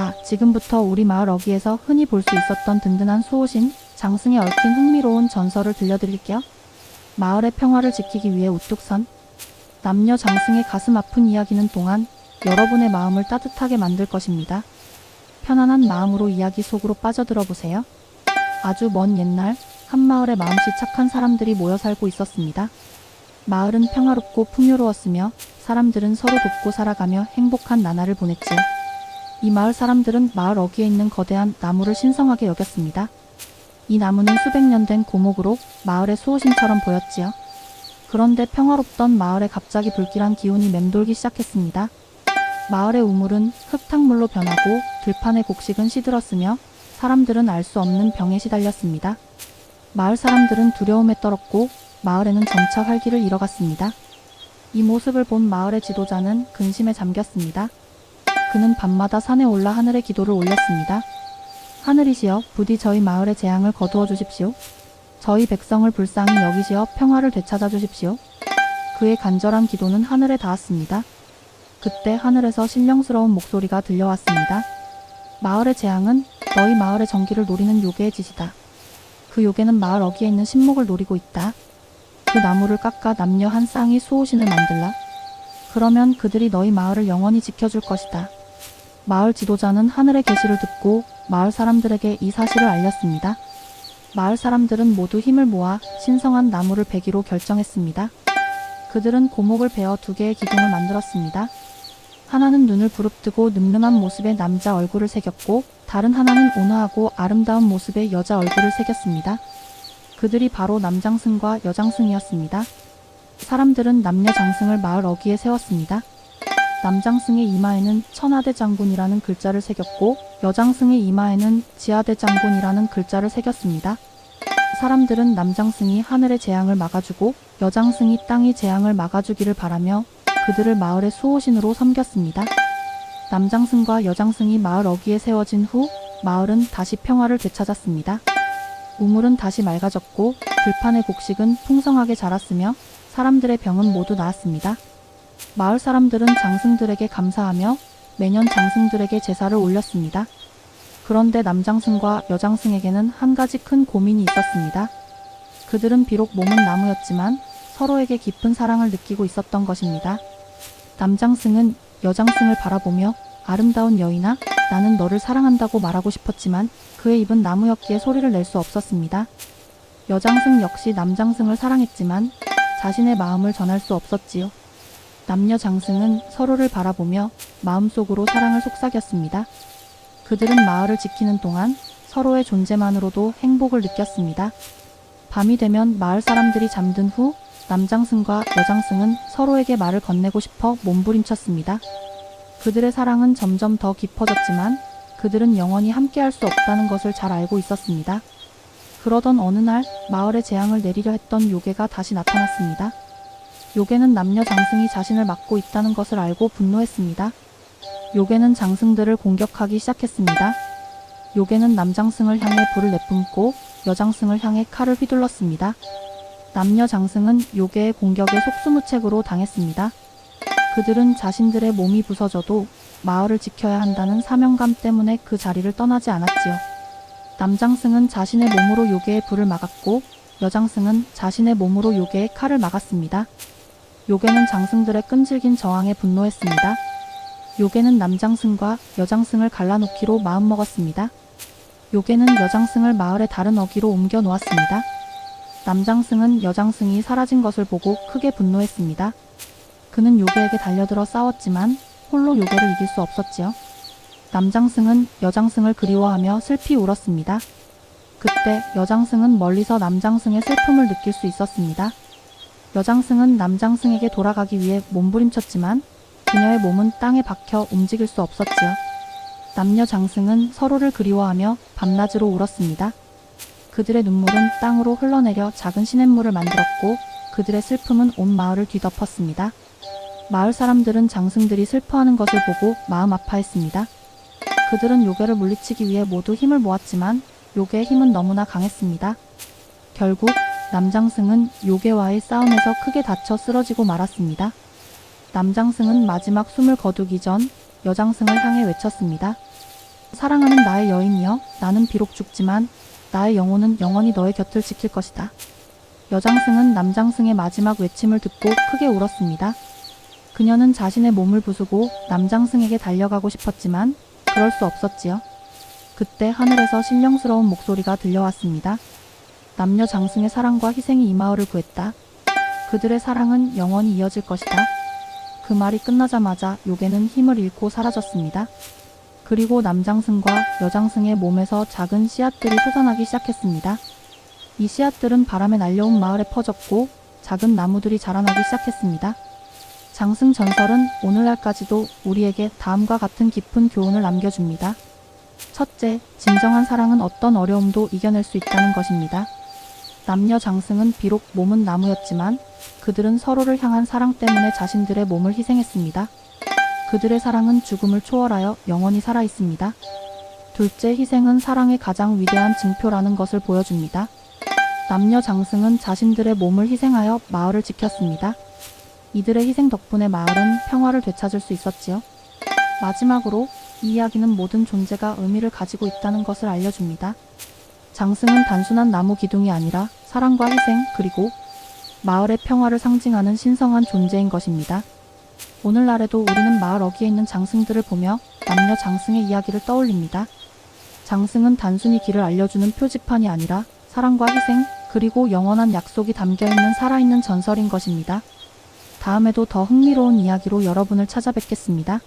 자, 지금부터 우리 마을 어귀에서 흔히 볼 수 있었던 든든한 수호신 장승에 얽힌 흥미로운 전설을 들려드릴게요. 마을의 평화를 지키기 위해 우뚝 선 남녀 장승의 가슴 아픈 이야기는 동안 여러분의 마음을 따뜻하게 만들 것입니다. 편안한 마음으로 이야기 속으로 빠져들어 보세요. 아주 먼 옛날 한 마을에 마음씨 착한 사람들이 모여 살고 있었습니다. 마을은 평화롭고 풍요로웠으며 사람들은 서로 돕고 살아가며 행복한 나날을 보냈지요. 이 마을 사람들은 마을 어귀에 있는 거대한 나무를 신성하게 여겼습니다. 이 나무는 수백 년 된 고목으로 마을의 수호신처럼 보였지요. 그런데 평화롭던 마을에 갑자기 불길한 기운이 맴돌기 시작했습니다. 마을의 우물은 흙탕물로 변하고 들판의 곡식은 시들었으며 사람들은 알 수 없는 병에 시달렸습니다. 마을 사람들은 두려움에 떨었고 마을에는 점차 활기를 잃어갔습니다. 이 모습을 본 마을의 지도자는 근심에 잠겼습니다. 그는 밤마다 산에 올라 하늘에 기도를 올렸습니다. 하늘이시여, 부디 저희 마을의 재앙을 거두어 주십시오. 저희 백성을 불쌍히 여기시어 평화를 되찾아 주십시오. 그의 간절한 기도는 하늘에 닿았습니다. 그때 하늘에서 신령스러운 목소리가 들려왔습니다. 마을의 재앙은 너희 마을의 정기를 노리는 요괴의 짓이다. 그 요괴는 마을 어귀에 있는 신목을 노리고 있다. 그 나무를 깎아 남녀 한 쌍이 수호신을 만들라. 그러면 그들이 너희 마을을 영원히 지켜줄 것이다. 마을 지도자는 하늘의 계시를 듣고 마을 사람들에게 이 사실을 알렸습니다. 마을 사람들은 모두 힘을 모아 신성한 나무를 베기로 결정했습니다. 그들은 고목을 베어 두 개의 기둥을 만들었습니다. 하나는 눈을 부릅뜨고 늠름한 모습의 남자 얼굴을 새겼고 다른 하나는 온화하고 아름다운 모습의 여자 얼굴을 새겼습니다. 그들이 바로 남장승과 여장승이었습니다. 사람들은 남녀 장승을 마을 어귀에 세웠습니다. 남장승의 이마에는 천하대 장군이라는 글자를 새겼고 여장승의 이마에는 지하대 장군이라는 글자를 새겼습니다. 사람들은 남장승이 하늘의 재앙을 막아주고 여장승이 땅의 재앙을 막아주기를 바라며 그들을 마을의 수호신으로 섬겼습니다. 남장승과 여장승이 마을 어귀에 세워진 후 마을은 다시 평화를 되찾았습니다. 우물은 다시 맑아졌고 들판의 곡식은 풍성하게 자랐으며 사람들의 병은 모두 나았습니다. 마을 사람들은 장승들에게 감사하며 매년 장승들에게 제사를 올렸습니다. 그런데 남장승과 여장승에게는 한 가지 큰 고민이 있었습니다. 그들은 비록 몸은 나무였지만 서로에게 깊은 사랑을 느끼고 있었던 것입니다. 남장승은 여장승을 바라보며 아름다운 여인아, 나는 너를 사랑한다고 말하고 싶었지만 그의 입은 나무였기에 소리를 낼 수 없었습니다. 여장승 역시 남장승을 사랑했지만 자신의 마음을 전할 수 없었지요. 남녀 장승은 서로를 바라보며 마음속으로 사랑을 속삭였습니다. 그들은 마을을 지키는 동안 서로의 존재만으로도 행복을 느꼈습니다. 밤이 되면 마을 사람들이 잠든 후 남장승과 여장승은 서로에게 말을 건네고 싶어 몸부림쳤습니다. 그들의 사랑은 점점 더 깊어졌지만 그들은 영원히 함께할 수 없다는 것을 잘 알고 있었습니다. 그러던 어느 날 마을에 재앙을 내리려 했던 요괴가 다시 나타났습니다. 요괴는 남녀 장승이 자신을 막고 있다는 것을 알고 분노했습니다. 요괴는 장승들을 공격하기 시작했습니다. 요괴는 남장승을 향해 불을 내뿜고 여장승을 향해 칼을 휘둘렀습니다. 남녀 장승은 요괴의 공격에 속수무책으로 당했습니다. 그들은 자신들의 몸이 부서져도 마을을 지켜야 한다는 사명감 때문에 그 자리를 떠나지 않았지요. 남장승은 자신의 몸으로 요괴의 불을 막았고 여장승은 자신의 몸으로 요괴의 칼을 막았습니다. 요괴는 장승들의 끈질긴 저항에 분노했습니다. 요괴는 남장승과 여장승을 갈라놓기로 마음먹었습니다. 요괴는 여장승을 마을의 다른 어귀로 옮겨 놓았습니다. 남장승은 여장승이 사라진 것을 보고 크게 분노했습니다. 그는 요괴에게 달려들어 싸웠지만 홀로 요괴를 이길 수 없었지요. 남장승은 여장승을 그리워하며 슬피 울었습니다. 그때 여장승은 멀리서 남장승의 슬픔을 느낄 수 있었습니다. 여장승은 남장승에게 돌아가기 위해 몸부림쳤지만 그녀의 몸은 땅에 박혀 움직일 수 없었지요. 남녀 장승은 서로를 그리워하며 밤낮으로 울었습니다. 그들의 눈물은 땅으로 흘러내려 작은 시냇물을 만들었고 그들의 슬픔은 온 마을을 뒤덮었습니다. 마을 사람들은 장승들이 슬퍼하는 것을 보고 마음 아파했습니다. 그들은 요괴를 물리치기 위해 모두 힘을 모았지만 요괴의 힘은 너무나 강했습니다. 결국 남장승은 요괴와의 싸움에서 크게 다쳐 쓰러지고 말았습니다. 남장승은 마지막 숨을 거두기 전 여장승을 향해 외쳤습니다. 사랑하는 나의 여인이여, 나는 비록 죽지만 나의 영혼은 영원히 너의 곁을 지킬 것이다. 여장승은 남장승의 마지막 외침을 듣고 크게 울었습니다. 그녀는 자신의 몸을 부수고 남장승에게 달려가고 싶었지만 그럴 수 없었지요. 그때 하늘에서 신령스러운 목소리가 들려왔습니다. 남녀 장승의 사랑과 희생이 이 마을을 구했다. 그들의 사랑은 영원히 이어질 것이다. 그 말이 끝나자마자 요괴는 힘을 잃고 사라졌습니다. 그리고 남장승과 여장승의 몸에서 작은 씨앗들이 솟아나기 시작했습니다. 이 씨앗들은 바람에 날려온 마을에 퍼졌고 작은 나무들이 자라나기 시작했습니다. 장승 전설은 오늘날까지도 우리에게 다음과 같은 깊은 교훈을 남겨줍니다. 첫째, 진정한 사랑은 어떤 어려움도 이겨낼 수 있다는 것입니다. 남녀 장승은 비록 몸은 나무였지만 그들은 서로를 향한 사랑 때문에 자신들의 몸을 희생했습니다. 그들의 사랑은 죽음을 초월하여 영원히 살아있습니다. 둘째, 희생은 사랑의 가장 위대한 증표라는 것을 보여줍니다. 남녀 장승은 자신들의 몸을 희생하여 마을을 지켰습니다. 이들의 희생 덕분에 마을은 평화를 되찾을 수 있었지요. 마지막으로 이 이야기는 모든 존재가 의미를 가지고 있다는 것을 알려줍니다. 장승은 단순한 나무 기둥이 아니라 사랑과 희생 그리고 마을의 평화를 상징하는 신성한 존재인 것입니다. 오늘날에도 우리는 마을 어귀에 있는 장승들을 보며 남녀 장승의 이야기를 떠올립니다. 장승은 단순히 길을 알려주는 표지판이 아니라 사랑과 희생 그리고 영원한 약속이 담겨있는 살아있는 전설인 것입니다. 다음에도 더 흥미로운 이야기로 여러분을 찾아뵙겠습니다.